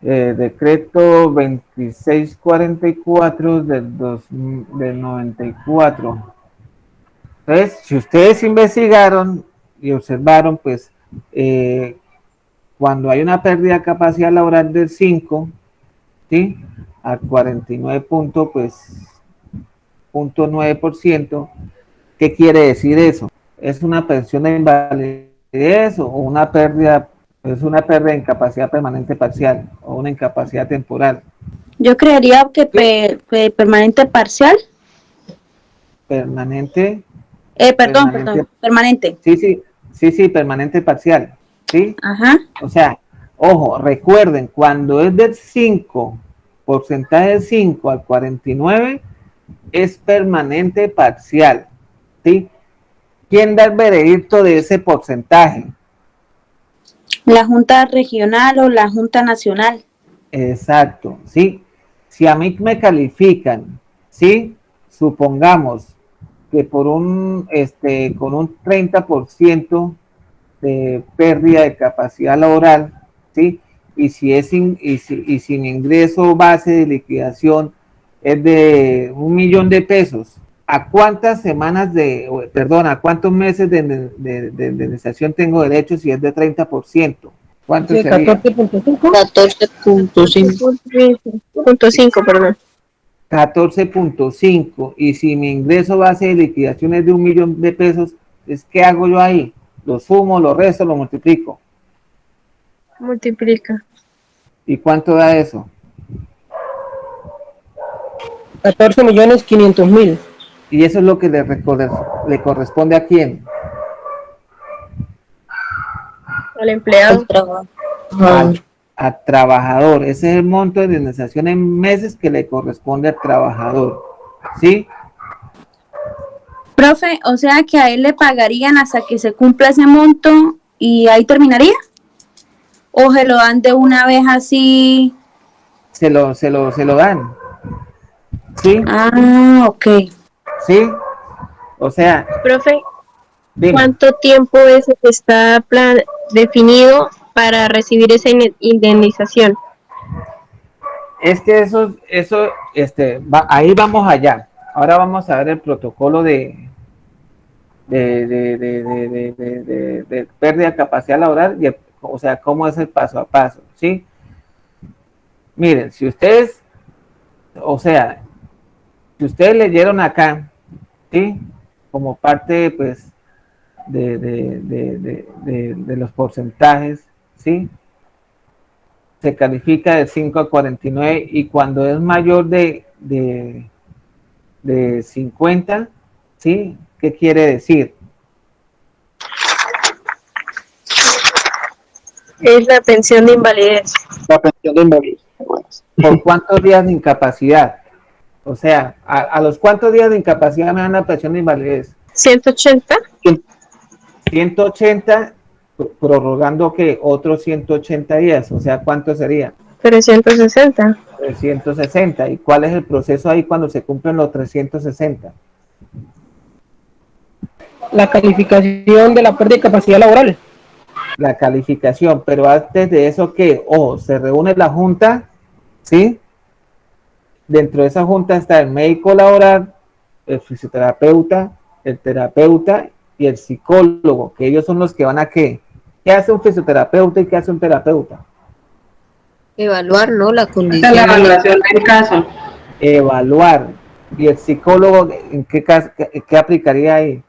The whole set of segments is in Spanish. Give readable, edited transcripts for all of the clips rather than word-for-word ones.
Decreto 2644 del 94. Entonces, si ustedes investigaron y observaron, pues cuando hay una pérdida de capacidad laboral del 5, ¿sí? Al 49 punto, pues, 0.9%, ¿qué quiere decir eso? ¿Es una pensión de invalidez o una pérdida, es una pérdida de incapacidad permanente parcial o una incapacidad temporal? Yo creería que ¿Sí? permanente parcial. Permanente, Perdón, permanente, permanente. sí, sí, sí, sí, permanente parcial, ¿sí? Ajá. O sea, ojo, recuerden, cuando es del 5, porcentaje del 5 al 49, es permanente parcial, ¿sí? ¿Quién da el veredicto de ese porcentaje? La Junta Regional o la Junta Nacional. Exacto, ¿sí? Si a mí me califican, ¿sí? Supongamos que con un 30% de pérdida de capacidad laboral, ¿sí? Y si mi ingreso base de liquidación es de 1 millón de pesos, ¿a cuántas a cuántos meses de indemnización tengo derecho si es de 30%? ¿Cuánto Sí, sería? 14.5. 14.5. 14.5, perdón. 14.5. Y si mi ingreso base de liquidación es de 1 millón de pesos, ¿qué hago yo ahí? Lo sumo, lo resto, lo multiplico. Multiplica. ¿Y cuánto da eso? 14.500.000. Y eso es lo que le corresponde a quién? Al empleado. Al, al trabajador. Ese es el monto de indemnización en meses que le corresponde al trabajador. ¿Sí? Profe, o sea que a él le pagarían hasta que se cumpla ese monto y ahí terminaría. O se lo dan de una vez así. Se lo dan. ¿Sí? Ah, ok. ¿Sí? O sea, Profe, dime. ¿cuánto tiempo es el que está definido para recibir esa indemnización? Es que ahí vamos allá. Ahora vamos a ver el protocolo de pérdida de capacidad laboral, o sea, cómo es el paso a paso, ¿sí? Miren, o sea, si ustedes leyeron acá, ¿sí? Como parte, pues, de los porcentajes, ¿sí? Se califica de 5 a 49 y cuando es mayor de 50, ¿sí? ¿Qué quiere decir? Es la pensión de invalidez. La pensión de invalidez. ¿Por cuántos días de incapacidad? O sea, ¿a los cuántos días de incapacidad me dan la pensión de invalidez? 180. 180, prorrogando que otros 180 días, o sea, ¿cuánto sería? 360. 360. ¿Y cuál es el proceso ahí cuando se cumplen los 360? La calificación de la pérdida de capacidad laboral. La calificación, pero antes de eso, ¿qué? Se reúne la junta, ¿sí? Dentro de esa junta está el médico laboral, el fisioterapeuta, el terapeuta y el psicólogo, que ellos son los que van a ¿qué? ¿Qué hace un fisioterapeuta y qué hace un terapeuta? Evaluar, ¿no? La Esta es la condición. valoración del caso. Evaluar. ¿Y el psicólogo en qué aplicaría ahí?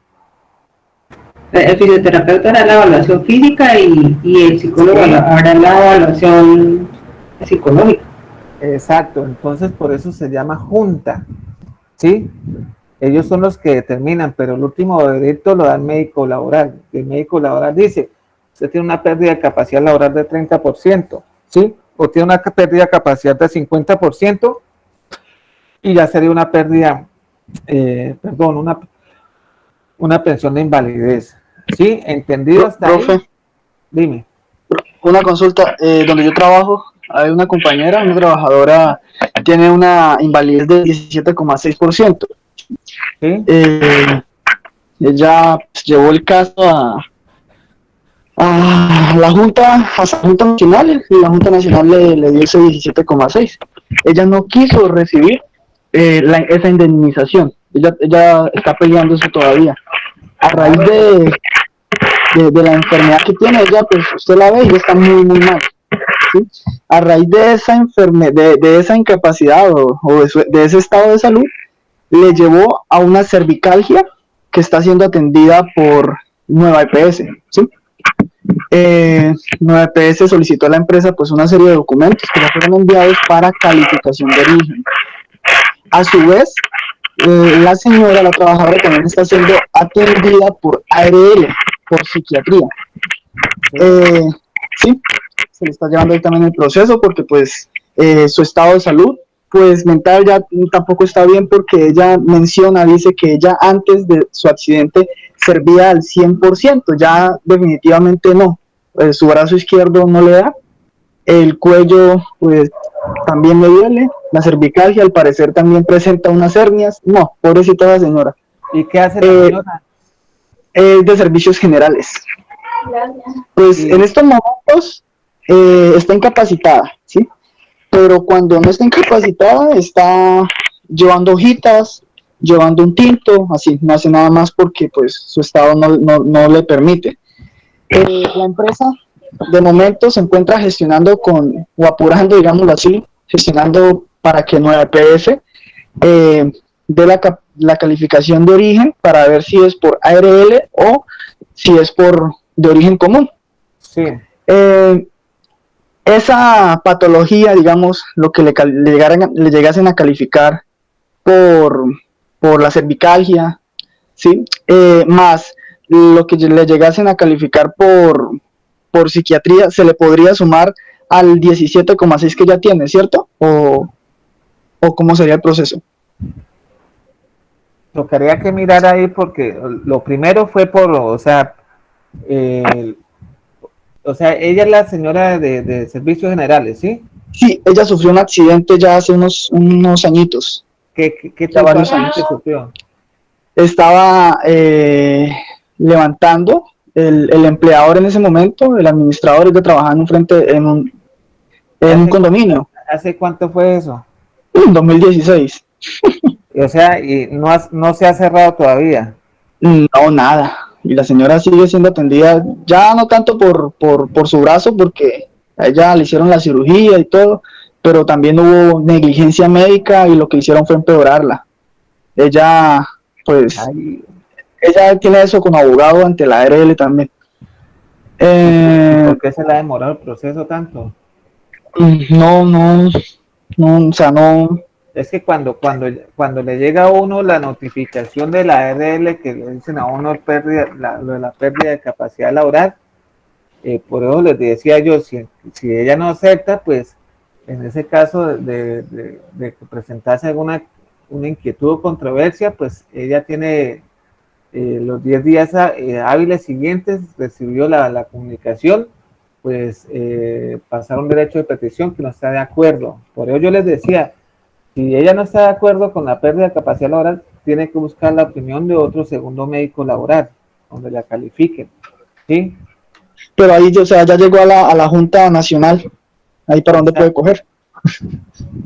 El fisioterapeuta hará la evaluación física y el psicólogo Sí, hará la evaluación psicológica. exacto. Entonces, por eso se llama junta, ¿sí? Ellos son los que determinan, pero el último veredicto lo da el médico laboral. El médico laboral dice, usted tiene una pérdida de capacidad laboral de 30%, ¿sí? O tiene una pérdida de capacidad de 50% y ya sería una pérdida, perdón, una pensión de invalidez. ¿Sí? ¿Entendido hasta ahí? Profe, Dime. una consulta. Donde yo trabajo, hay una compañera, una trabajadora, tiene una invalidez del 17,6%. ¿Sí? Ella llevó el caso a la Junta Nacional, y la Junta Nacional le dio ese 17,6. Ella no quiso recibir esa indemnización. Ella está peleando eso todavía. A raíz de la enfermedad que tiene ella, pues usted la ve y está muy, muy mal. ¿Sí? A raíz de esa de esa incapacidad o de ese estado de salud, le llevó a una cervicalgia que está siendo atendida por Nueva EPS. ¿Sí? Nueva EPS solicitó a la empresa pues una serie de documentos que le fueron enviados para calificación de origen. A su vez, la señora, la trabajadora, también está siendo atendida por ARL, por psiquiatría. Sí, se le está llevando ahí también el proceso porque pues su estado de salud pues mental ya tampoco está bien, porque ella dice que ella antes de su accidente servía al 100%, ya definitivamente no. Su brazo izquierdo no le da, el cuello pues también le duele, la cervicalgia al parecer también presenta unas hernias. No, pobrecita la señora. ¿Y qué hace la señora? De servicios generales. Pues sí, en estos momentos está incapacitada, ¿sí? Pero cuando no está incapacitada está llevando hojitas, llevando un tinto, así, no hace nada más porque pues su estado no le permite. La empresa de momento se encuentra gestionando o apurando, digámoslo así, gestionando para que Nueva EPS dé la calificación de origen para ver si es por ARL o si es de origen común. Sí. Esa patología, digamos, lo que le llegasen a calificar por la cervicalgia, ¿sí? Más lo que le llegasen a calificar por psiquiatría, se le podría sumar al 17,6 que ya tiene, ¿cierto? ¿O cómo sería el proceso? Tocaría que mirar ahí porque lo primero fue o sea, ella es la señora de servicios generales, ¿sí? Sí, ella sufrió un accidente ya hace unos añitos. ¿Qué tipo de accidente sufrió? Estaba levantando el empleador en ese momento, el administrador, que trabajaba en un condominio. ¿Hace cuánto fue eso? En 2016. O sea, y no se ha cerrado todavía. No, nada. Y la señora sigue siendo atendida, ya no tanto por su brazo, porque a ella le hicieron la cirugía y todo, pero también hubo negligencia médica y lo que hicieron fue empeorarla. Ella, pues, ella tiene eso con abogado ante la ARL también. ¿Por qué se le ha demorado el proceso tanto? No, o sea, no. Es que cuando le llega a uno la notificación de la ARL que le dicen a uno la pérdida de capacidad laboral, por eso les decía yo, si ella no acepta, pues en ese caso de presentarse alguna una inquietud o controversia, pues ella tiene los 10 días hábiles siguientes, recibió la comunicación, pues pasar un derecho de petición que no está de acuerdo. Por ello yo les decía, si ella no está de acuerdo con la pérdida de capacidad laboral, tiene que buscar la opinión de otro segundo médico laboral, donde la califiquen, ¿sí? Pero ahí, o sea, ya llegó a la Junta Nacional. ¿Ahí para dónde puede coger?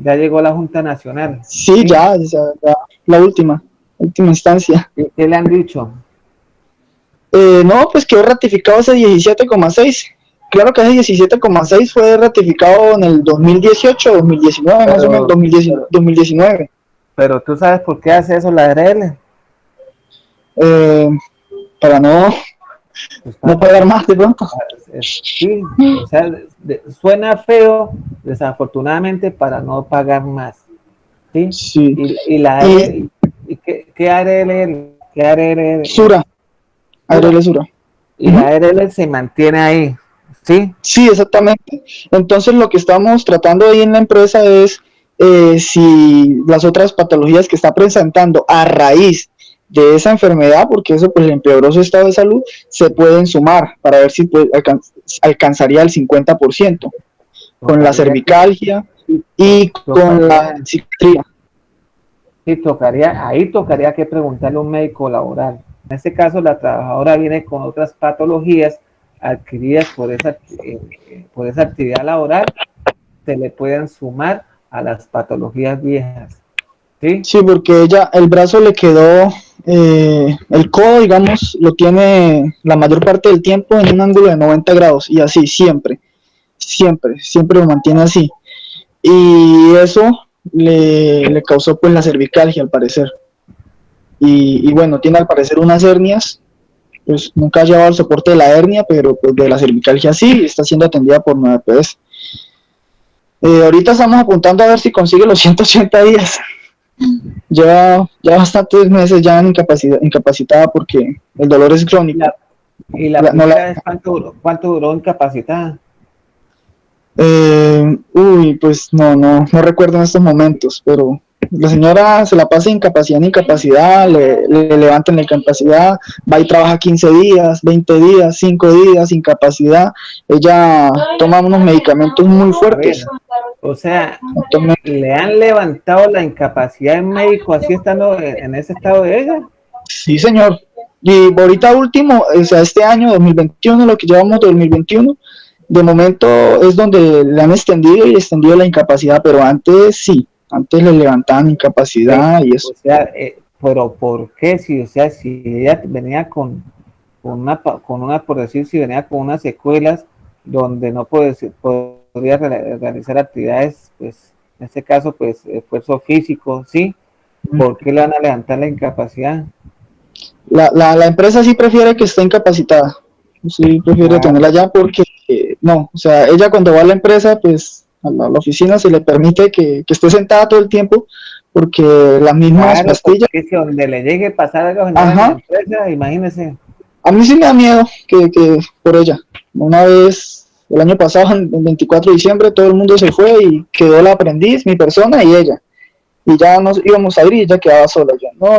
Ya llegó a la Junta Nacional. Sí, ¿sí? Ya la última instancia. ¿Y qué le han dicho? No, pues quedó ratificado ese 17,6. Claro que ese 17,6 fue ratificado en el 2018, 2019, más o menos, 2019. Pero ¿tú sabes por qué hace eso la ARL? Para no pagar más de pronto. Sí, o sea, suena feo, desafortunadamente, para no pagar más. Sí. Sí. Y la ARL, ¿qué ARL? ¿Qué ARL? Sura. ARL Sura. Y la ARL se mantiene ahí. ¿Sí? Sí, exactamente. Entonces lo que estamos tratando ahí en la empresa es si las otras patologías que está presentando a raíz de esa enfermedad, porque eso pues le empeoró su estado de salud, se pueden sumar para ver si alcanzaría el 50% con la cervicalgia y con la psiquiatría. Sí, ahí tocaría que preguntarle a un médico laboral. En este caso, la trabajadora viene con otras patologías adquiridas por esa actividad laboral se le pueden sumar a las patologías viejas. ¿Sí? Sí, porque ella, el brazo le quedó, el codo, digamos, lo tiene la mayor parte del tiempo en un ángulo de 90 grados y así, siempre lo mantiene así. Y eso le causó pues la cervicalgia al parecer. Y bueno, tiene al parecer unas hernias, pues nunca ha llevado el soporte de la hernia, pero pues de la cervicalgia sí, está siendo atendida por 9PS. Ahorita estamos apuntando a ver si consigue los 180 días. Lleva ya bastantes meses ya en incapacitada porque el dolor es crónico. ¿Y la primera vez cuánto duró incapacitada? Pues no recuerdo en estos momentos, pero la señora se la pasa de incapacidad en incapacidad, le levantan la incapacidad, va y trabaja 15 días, 20 días, 5 días, incapacidad. Ella toma unos medicamentos muy fuertes. O sea, ¿le han levantado la incapacidad en médico así estando en ese estado de ella? Sí, señor. Y ahorita último, o sea, este año 2021, lo que llevamos de 2021, de momento es donde le han extendido la incapacidad, pero antes sí, antes le levantaban incapacidad y eso. O sea, pero ¿por qué? Si, o sea, si ella venía con una, por decir, si venía con unas secuelas donde no podría realizar actividades, pues, en este caso, pues, esfuerzo físico, ¿sí? ¿Por qué le van a levantar la incapacidad? La empresa sí prefiere que esté incapacitada, sí prefiere tenerla allá porque, no, o sea, ella cuando va a la empresa, pues, a la oficina se le permite que esté sentada todo el tiempo porque las mismas pastillas. Porque si donde le llegue a pasar algo en la empresa, imagínese. A mí sí me da miedo que por ella. Una vez, el año pasado, el 24 de diciembre, todo el mundo se fue y quedó la aprendiz, mi persona y ella. Y ya nos íbamos a ir y ella quedaba sola.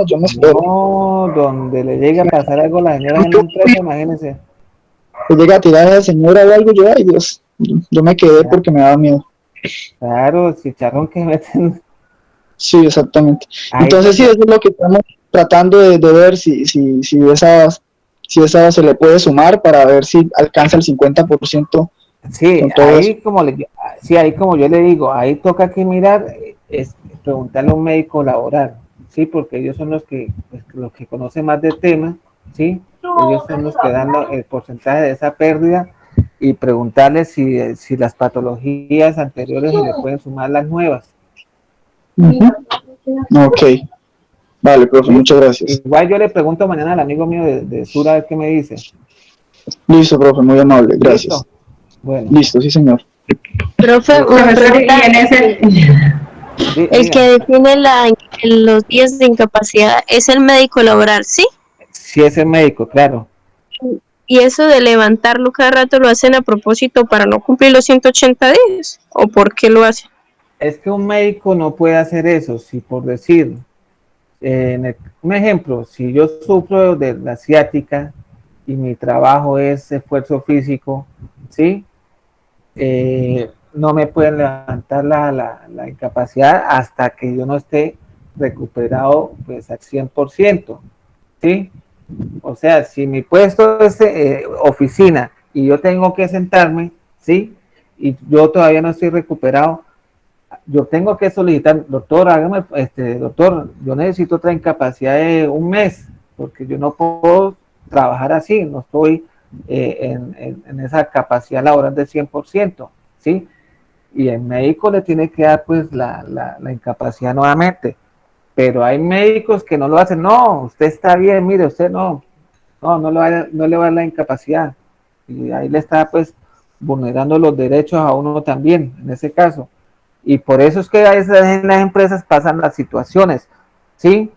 Yo me espero. No, donde le llegue a pasar algo a la señora en la empresa, imagínese. Que llega a tirar a esa señora o algo, ay Dios, yo me quedé porque me daba miedo. Claro, chicharrón que meten. Sí, exactamente. Entonces sí, eso es lo que estamos tratando de ver si esa se le puede sumar para ver si alcanza el 50%. Sí, ahí como yo le digo, ahí toca que mirar, es preguntarle a un médico laboral, sí, porque ellos son los que conocen más del tema, sí, ellos son los que dan el porcentaje de esa pérdida y preguntarle si las patologías anteriores se le pueden sumar las nuevas. Ok, vale, profe, muchas gracias. Igual yo le pregunto mañana al amigo mío de Sura a ver qué me dice. Listo, profe, muy amable, gracias. ¿Listo? Bueno. Listo, sí, señor. Profe, el que define los días de incapacidad es el médico laboral, ¿sí? Sí, es el médico, claro. ¿Y eso de levantarlo cada rato lo hacen a propósito para no cumplir los 180 días? ¿O por qué lo hacen? Es que un médico no puede hacer eso, si por decir, un ejemplo, si yo sufro de la ciática y mi trabajo es esfuerzo físico, ¿sí? No me pueden levantar la incapacidad hasta que yo no esté recuperado pues al 100%, ¿sí? O sea, si mi puesto es oficina y yo tengo que sentarme, ¿sí? Y yo todavía no estoy recuperado, yo tengo que solicitar, doctor, doctor, yo necesito otra incapacidad de un mes, porque yo no puedo trabajar así, no estoy en esa capacidad laboral del 100%, ¿sí? Y el médico le tiene que dar pues la incapacidad nuevamente, pero hay médicos que no lo hacen, no, usted está bien, mire, usted no le va a dar la incapacidad, y ahí le está pues vulnerando los derechos a uno también, en ese caso. Y por eso es que a veces en las empresas pasan las situaciones, ¿sí?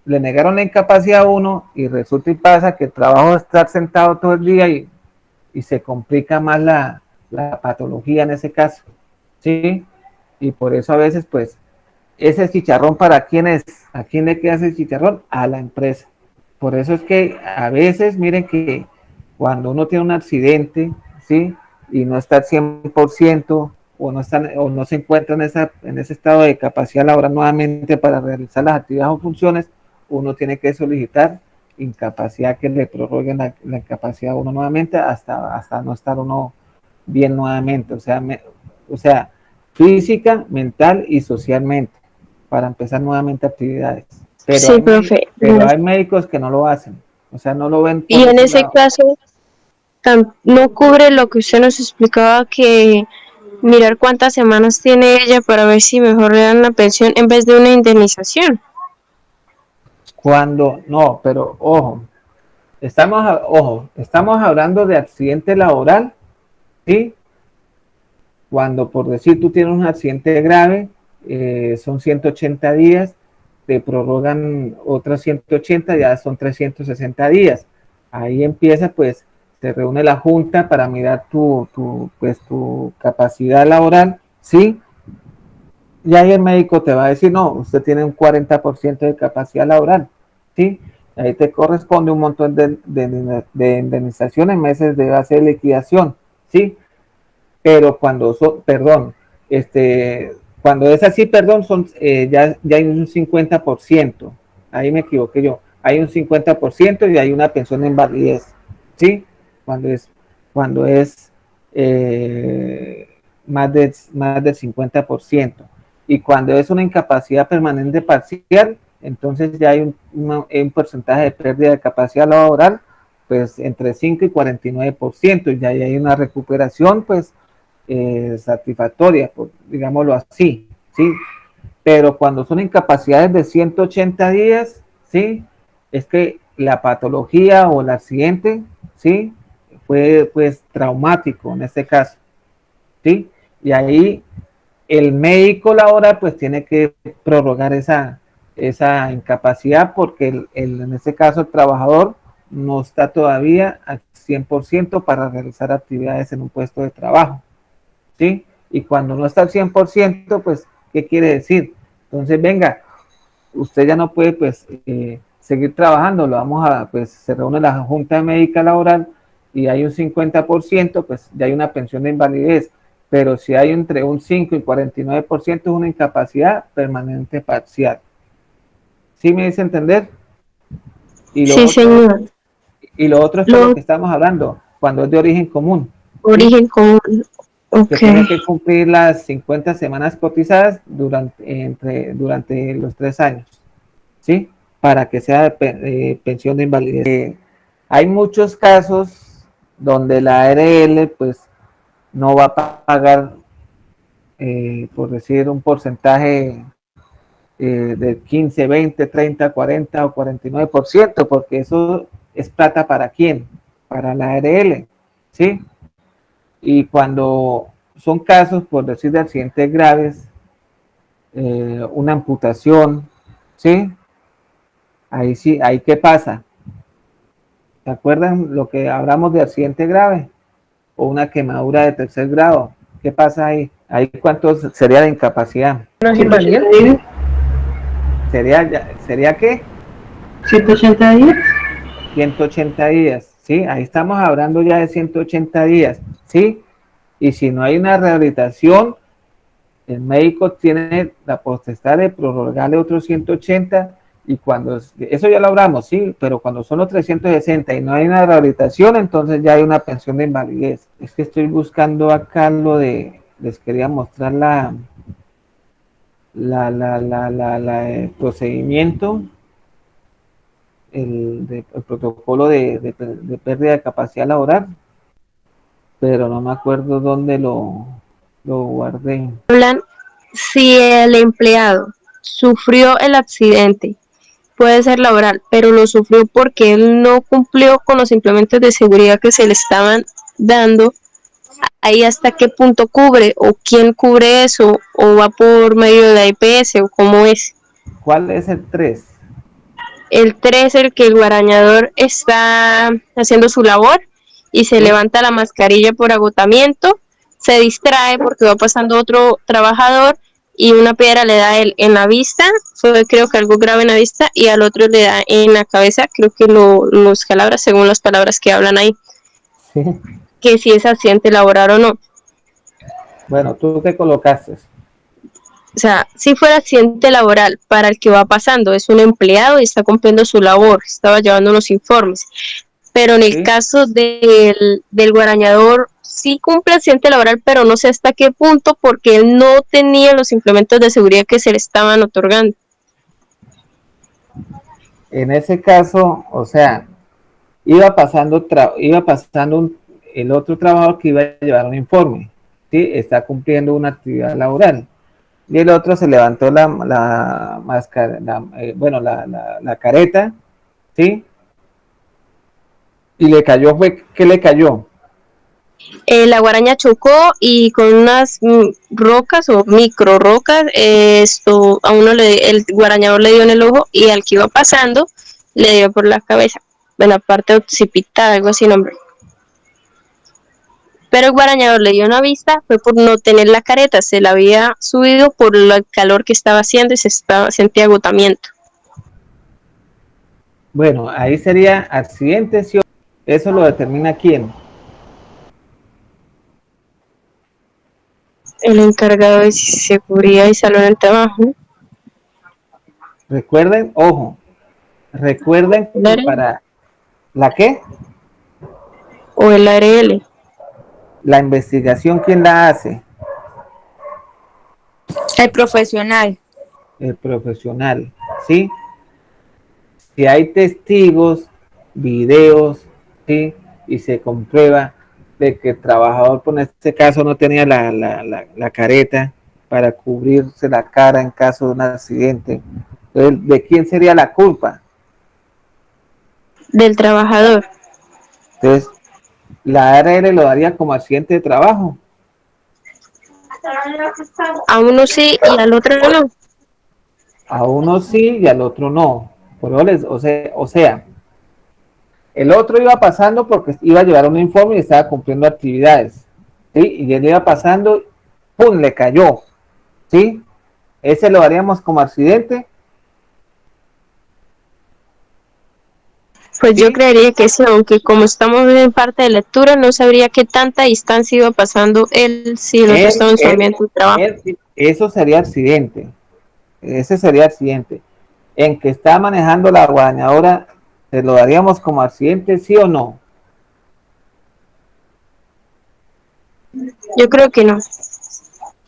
Le negaron la incapacidad a uno y resulta y pasa que el trabajo es estar sentado todo el día y se complica más la patología en ese caso, ¿sí? Y por eso a veces, pues, ese chicharrón, ¿para quién es? ¿A quién le queda ese chicharrón? A la empresa. Por eso es que a veces, miren que cuando uno tiene un accidente, ¿sí? Y no está al 100%, o no se encuentra en ese estado de capacidad laboral nuevamente para realizar las actividades o funciones, uno tiene que solicitar incapacidad que le prorroguen la incapacidad a uno nuevamente hasta no estar uno bien nuevamente, o sea, física, mental y socialmente, para empezar nuevamente actividades. Sí, profe. Pero hay médicos que no lo hacen, o sea, no lo ven por Y en ese ese lado. caso, no cubre lo que usted nos explicaba, que mirar cuántas semanas tiene ella para ver si mejor le dan la pensión en vez de una indemnización. Cuando, no, pero ojo, estamos hablando de accidente laboral, ¿sí? Cuando, por decir, tú tienes un accidente grave, son 180 días, te prorrogan otros 180, ya son 360 días. Ahí empieza, pues, se reúne la junta para mirar tu capacidad laboral, ¿sí? Y ahí el médico te va a decir, no, usted tiene un 40% de capacidad laboral, ¿sí? Ahí te corresponde un montón de indemnización en meses de base de liquidación, ¿sí? Pero cuando es así, perdón, ya hay un 50%, ahí me equivoqué yo, hay un 50% y hay una pensión de invalidez, ¿sí? Cuando es más del 50%. Y cuando es una incapacidad permanente parcial, entonces ya hay un porcentaje de pérdida de capacidad laboral, pues entre 5 y 49%, y ya hay una recuperación, pues, satisfactoria, digámoslo así, ¿sí? Pero cuando son incapacidades de 180 días, ¿sí? Es que la patología o el accidente, ¿sí? Fue, pues, traumático en este caso, ¿sí? Y ahí el médico laboral, pues, tiene que prorrogar esa incapacidad porque en este caso el trabajador no está todavía al 100% para realizar actividades en un puesto de trabajo, ¿sí? Y cuando no está al 100%, pues, ¿qué quiere decir? Entonces, venga, usted ya no puede, pues, seguir trabajando, pues, se reúne la Junta Médica Laboral y hay un 50%, pues, ya hay una pensión de invalidez, pero si hay entre un 5 y 49% es una incapacidad permanente parcial. ¿Sí me dice entender? Y lo Sí, otro, señor. y lo otro es por lo que estamos hablando, cuando es de origen común, ¿sí? Origen común. Que Ok. tiene que cumplir las 50 semanas cotizadas durante los 3 años, ¿sí? Para que sea pensión de invalidez. Hay muchos casos donde la ARL, pues, no va a pagar, por decir, un porcentaje del 15, 20, 30, 40 o 49%, porque eso es plata para quién, para la ARL, ¿sí? Y cuando son casos, por decir, de accidentes graves, una amputación, ¿sí? Ahí sí, ahí qué pasa. ¿Se acuerdan lo que hablamos de accidente grave? O una quemadura de tercer grado. ¿Qué pasa ahí? Ahí cuánto sería de incapacidad. ¿No es invalidez? ¿Sería qué? 180 días. 180 días, ¿sí? Ahí estamos hablando ya de 180 días, ¿sí? Y si no hay una rehabilitación, el médico tiene la potestad de prorrogarle otros 180 y eso ya lo hablamos, sí, pero cuando son los 360 y no hay una rehabilitación, entonces ya hay una pensión de invalidez. Es que estoy buscando acá les quería mostrar el procedimiento, el protocolo de pérdida de capacidad laboral, pero no me acuerdo dónde lo guardé. Hablan si el empleado sufrió el accidente, puede ser laboral, pero lo sufrió porque él no cumplió con los implementos de seguridad que se le estaban dando. Ahí hasta qué punto cubre o quién cubre eso, o va por medio de la EPS o cómo es. ¿Cuál es el 3? El 3, el que el guarañador está haciendo su labor y se ¿Sí? levanta la mascarilla por agotamiento, se distrae porque va pasando otro trabajador y una piedra le da él en la vista, fue creo que algo grave en la vista, y al otro le da en la cabeza, creo que los calabras, según las palabras que hablan ahí, ¿Sí? que si es accidente laboral o no. Bueno, ¿tú qué colocaste? O sea, si fuera accidente laboral para el que va pasando, es un empleado y está cumpliendo su labor, estaba llevando unos informes. Pero en el ¿sí? caso del guarañador, sí cumple accidente laboral, pero no sé hasta qué punto, porque él no tenía los implementos de seguridad que se le estaban otorgando. En ese caso, o sea, iba pasando el otro trabajador que iba a llevar un informe, ¿sí? Está cumpliendo una actividad laboral. Y el otro se levantó la máscara, bueno, la careta, ¿sí? Y le cayó, ¿qué le cayó? La guaraña chocó y con unas rocas o micro rocas, esto a uno el guarañador le dio en el ojo y al que iba pasando le dio por la cabeza, en la parte occipital, algo así nombre. Pero el guarañador le dio una vista, fue por no tener la careta, se la había subido por el calor que estaba haciendo y sentía agotamiento. Bueno, ahí sería accidente, ¿sí? Eso lo determina quién. El encargado de seguridad y salud en el trabajo. Recuerden, ojo, recuerden que para ¿la qué? O el ARL. La investigación, ¿quién la hace? El profesional. El profesional, ¿sí? Si hay testigos, videos, ¿sí? Y se comprueba de que el trabajador, por este caso, no tenía la careta para cubrirse la cara en caso de un accidente. Entonces, ¿de quién sería la culpa? Del trabajador. Entonces, la ARL lo daría como accidente de trabajo. A uno sí y al otro no. A uno sí y al otro no. O sea, el otro iba pasando porque iba a llevar un informe y estaba cumpliendo actividades, ¿sí? Y él iba pasando, ¡pum!, le cayó, ¿sí? Ese lo haríamos como accidente. Pues ¿Sí? yo creería que sí, aunque como estamos en parte de lectura, no sabría qué tanta distancia iba pasando él si nosotros estamos en su ambiente de trabajo. Eso sería accidente. Ese sería accidente. En que está manejando la guadañadora, ¿se lo daríamos como accidente, sí o no? Yo creo que no.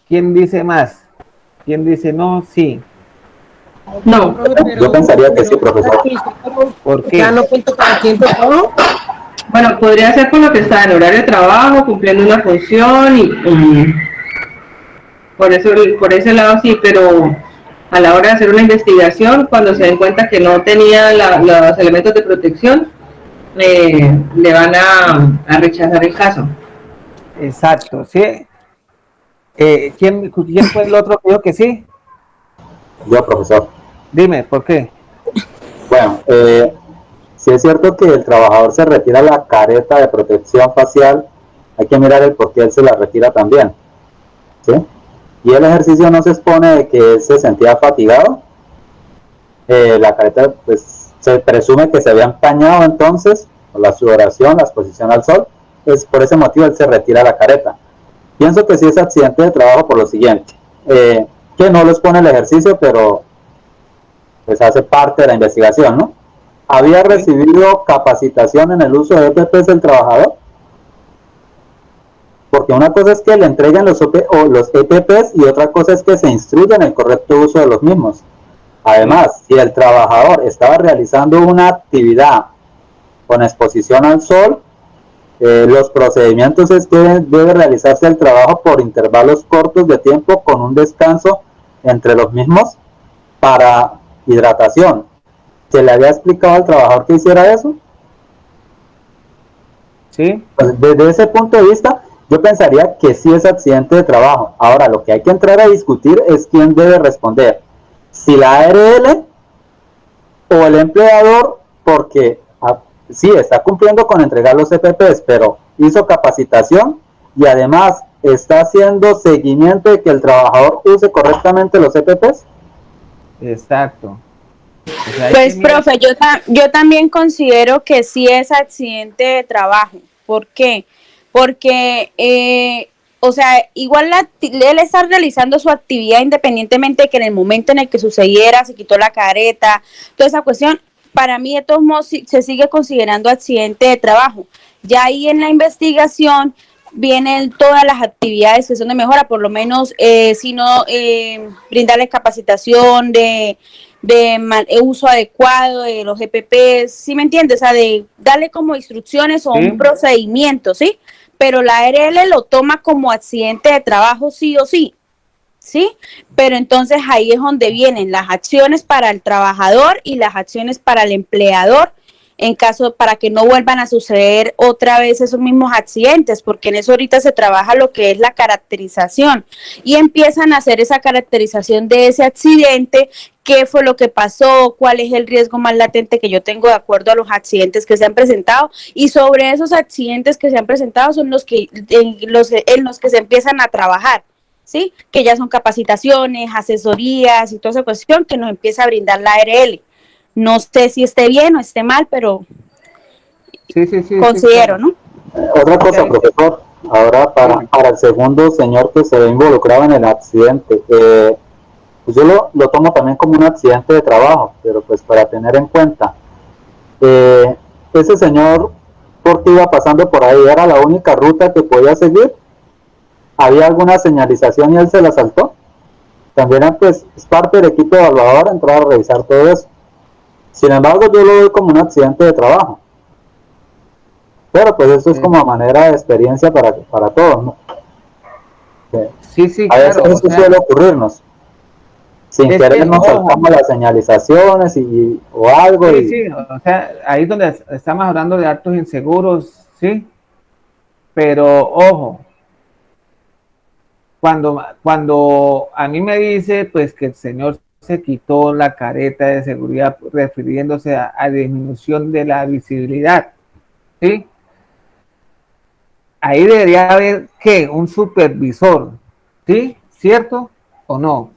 ¿Quién dice más? ¿Quién dice no? Sí. No, Yo pensaría que sí, profesor. ¿Por qué? Ya no cuento con el tiempo todo. bueno, podría ser por lo que está en horario de trabajo, cumpliendo una función y por eso, por ese lado sí, pero a la hora de hacer una investigación, cuando se den cuenta que no tenía los elementos de protección, le van a rechazar el caso. Exacto, sí. ¿Quién fue el otro que dijo que sí? Yo, profesor. Dime, ¿por qué? Bueno, si es cierto que el trabajador se retira la careta de protección facial, hay que mirar el por qué él se la retira también, ¿sí? Y el ejercicio no se expone de que él se sentía fatigado. La careta, pues, se presume que se había empañado entonces, por la sudoración, la exposición al sol, pues por ese motivo él se retira la careta. Pienso que sí es accidente de trabajo por lo siguiente, que no lo expone el ejercicio, pero pues hace parte de la investigación, ¿no? ¿Había recibido capacitación en el uso de EPPs el trabajador? Porque una cosa es que le entreguen los EPPs y otra cosa es que se instruya en el correcto uso de los mismos. Además, si el trabajador estaba realizando una actividad con exposición al sol, los procedimientos es que debe realizarse el trabajo por intervalos cortos de tiempo con un descanso entre los mismos para hidratación. ¿Se le había explicado al trabajador que hiciera eso? Sí. Pues desde ese punto de vista, yo pensaría que sí es accidente de trabajo. Ahora, lo que hay que entrar a discutir es quién debe responder. Si la ARL o el empleador, porque sí, está cumpliendo con entregar los EPPs, pero hizo capacitación y además está haciendo seguimiento de que el trabajador use correctamente los EPPs. Exacto. O sea, Pues, profe, yo también considero que sí es accidente de trabajo. ¿Por qué? Porque o sea, igual él está realizando su actividad independientemente de que en el momento en el que sucediera se quitó la careta, toda esa cuestión, para mí de todos modos se sigue considerando accidente de trabajo. Ya ahí en la investigación vienen todas las actividades que son de mejora, por lo menos si no brindarles capacitación de uso adecuado de los EPPs, ¿sí me entiendes? O sea, de darle como instrucciones o un procedimiento, ¿sí? Pero la ARL lo toma como accidente de trabajo sí o sí, ¿sí? Pero entonces ahí es donde vienen las acciones para el trabajador y las acciones para el empleador en caso para que no vuelvan a suceder otra vez esos mismos accidentes, porque en eso ahorita se trabaja lo que es la caracterización y empiezan a hacer esa caracterización de ese accidente, qué fue lo que pasó, cuál es el riesgo más latente que yo tengo de acuerdo a los accidentes que se han presentado, y sobre esos accidentes que se han presentado son los que en los que se empiezan a trabajar, ¿sí? Que ya son capacitaciones, asesorías y toda esa cuestión que nos empieza a brindar la ARL. No sé si esté bien o esté mal, pero considero, ¿no? Otra cosa, profesor, ahora para el segundo señor que se ve involucrado en el accidente, pues yo lo tomo también como un accidente de trabajo, pero pues para tener en cuenta, ese señor, porque iba pasando por ahí, era la única ruta que podía seguir, había alguna señalización y él se la saltó. También pues es parte del equipo evaluador entrar a revisar todo eso. Sin embargo, yo lo veo como un accidente de trabajo. Pero pues eso es como manera de experiencia para todos, ¿no? Sí, a veces claro, eso suele ocurrirnos. Sin querer nos saltamos las señalizaciones o algo. Sí, o sea, ahí es donde estamos hablando de actos inseguros, ¿sí? Pero ojo, cuando a mí me dice pues que el señor se quitó la careta de seguridad refiriéndose a disminución de la visibilidad, ¿sí? Ahí debería haber, ¿qué? Un supervisor, ¿sí? ¿Cierto o no?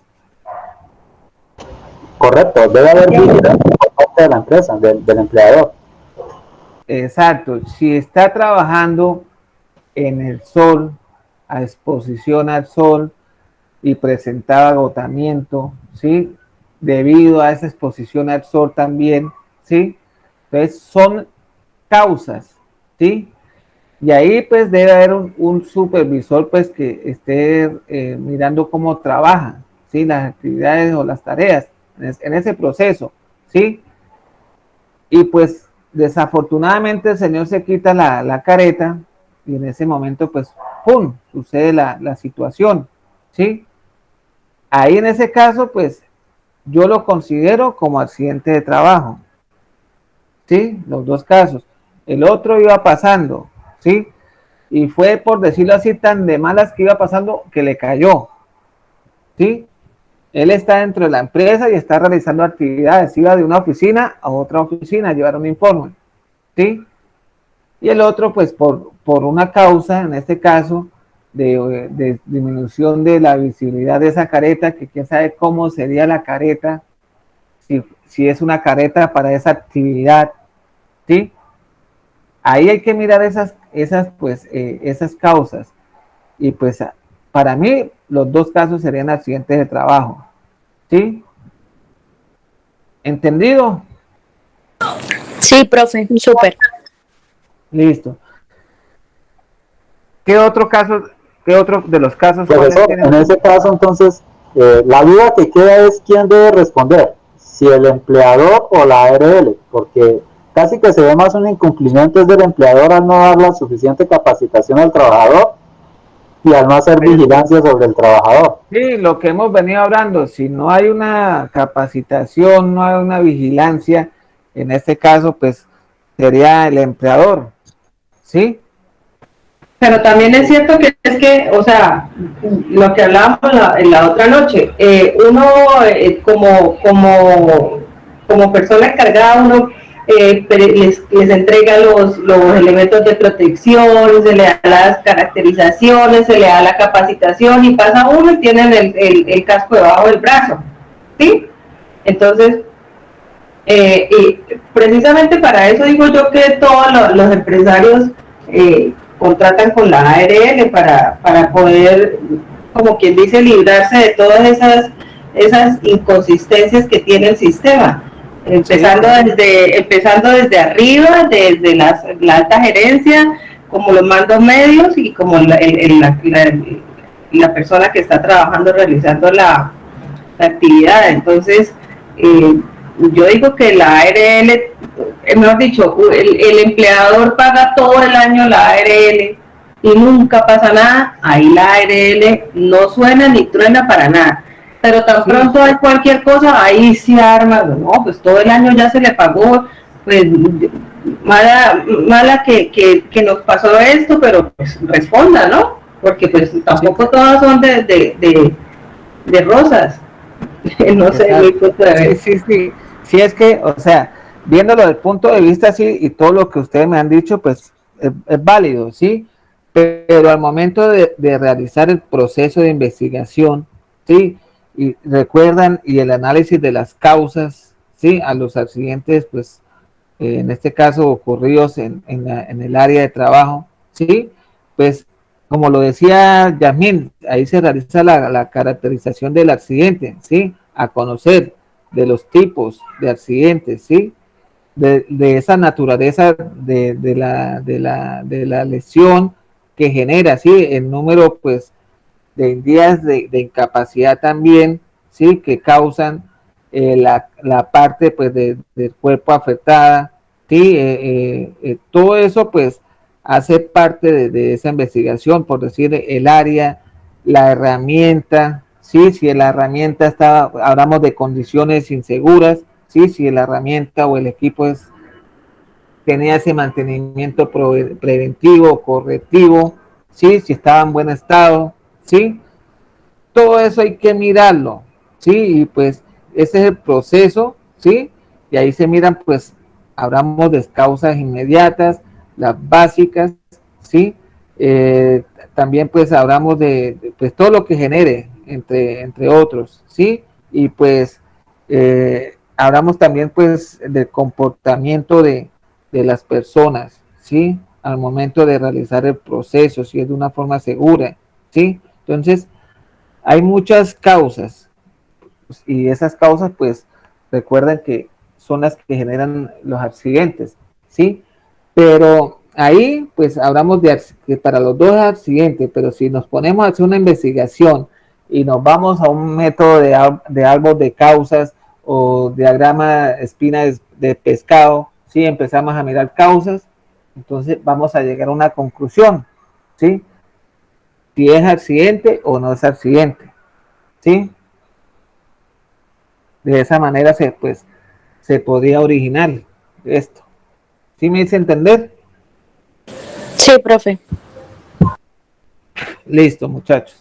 Correcto, debe haber vigilancia por parte de la empresa, del empleador. Exacto, si está trabajando en el sol, a exposición al sol y presentaba agotamiento, ¿sí? Debido a esa exposición al sol también, ¿sí? Entonces son causas, ¿sí? Y ahí pues debe haber un supervisor pues que esté mirando cómo trabaja, ¿sí? Las actividades o las tareas en ese proceso, ¿sí? Y pues desafortunadamente el señor se quita la careta y en ese momento pues ¡pum! Sucede la situación, ¿sí? Ahí en ese caso pues yo lo considero como accidente de trabajo, ¿sí? Los dos casos. El otro iba pasando, ¿sí? Y fue, por decirlo así, tan de malas que iba pasando que le cayó, ¿sí? Él está dentro de la empresa y está realizando actividades, iba de una oficina a otra oficina a llevar un informe, ¿sí? Y el otro, pues, por una causa, en este caso, de disminución de la visibilidad de esa careta, que quién sabe cómo sería la careta, si es una careta para esa actividad, ¿sí? Ahí hay que mirar esas causas. Y pues para mí los dos casos serían accidentes de trabajo. ¿Sí? ¿Entendido? Sí, profe, súper. Listo. ¿Qué otro de los casos? Profesor, en ese caso entonces, la duda que queda es quién debe responder, si el empleador o la ARL, porque casi que se ve más un incumplimiento del empleador al no dar la suficiente capacitación al trabajador y al no hacer vigilancia sobre el trabajador. Sí, lo que hemos venido hablando, si no hay una capacitación, no hay una vigilancia, en este caso pues sería el empleador, ¿sí? Pero también es cierto que es que, o sea, lo que hablábamos en la otra noche, uno como persona encargada, uno les entrega los elementos de protección, se le da las caracterizaciones, se le da la capacitación y pasa uno y tienen el casco debajo del brazo, ¿sí? Entonces, y precisamente para eso digo yo que todos los empresarios contratan con la ARL para poder, como quien dice, librarse de todas esas inconsistencias que tiene el sistema. Empezando desde arriba, desde la alta gerencia, como los mandos medios y como la persona que está trabajando, realizando la actividad. Entonces, yo digo que la ARL, mejor dicho, el empleador paga todo el año la ARL y nunca pasa nada, ahí la ARL no suena ni truena para nada. Pero tan pronto hay cualquier cosa, ahí se arma, no, pues todo el año ya se le pagó, pues mala que nos pasó esto, pero pues responda, ¿no? Porque pues tampoco todas son de rosas. No sé, mi punto de vista. Sí, es que, o sea, viéndolo desde el punto de vista así y todo lo que ustedes me han dicho, pues es válido, ¿sí? Pero al momento de realizar el proceso de investigación, ¿sí? Y recuerdan, y el análisis de las causas, ¿sí? A los accidentes, pues, en este caso ocurridos en el área de trabajo, ¿sí? Pues, como lo decía Yasmín, ahí se realiza la caracterización del accidente, ¿sí? A conocer de los tipos de accidentes, ¿sí? De esa naturaleza de la lesión que genera, ¿sí? El número, pues, de días de incapacidad también, ¿sí? Que causan la parte, pues, del cuerpo afectada, ¿sí? Todo eso, pues, hace parte de esa investigación, por decir, el área, la herramienta, ¿sí? Si la herramienta está, hablamos de condiciones inseguras, ¿sí? Si la herramienta o el equipo tenía ese mantenimiento preventivo, correctivo, ¿sí? Si estaba en buen estado, ¿sí? Todo eso hay que mirarlo, ¿sí? Y pues ese es el proceso, ¿sí? Y ahí se miran, pues, hablamos de causas inmediatas, las básicas, ¿sí? También pues hablamos pues, todo lo que genere, entre otros, ¿sí? Y pues hablamos también pues del comportamiento de las personas, ¿sí? Al momento de realizar el proceso, si es de una forma segura, ¿sí? Entonces, hay muchas causas y esas causas, pues, recuerden que son las que generan los accidentes, ¿sí? Pero ahí, pues, hablamos que para los dos accidentes, pero si nos ponemos a hacer una investigación y nos vamos a un método de árbol de causas o diagrama espina de pescado, ¿sí? Empezamos a mirar causas, entonces vamos a llegar a una conclusión, ¿sí? Si es accidente o no es accidente, ¿sí? De esa manera se podía originar esto. ¿Sí me hice entender? Sí, profe. Listo, muchachos.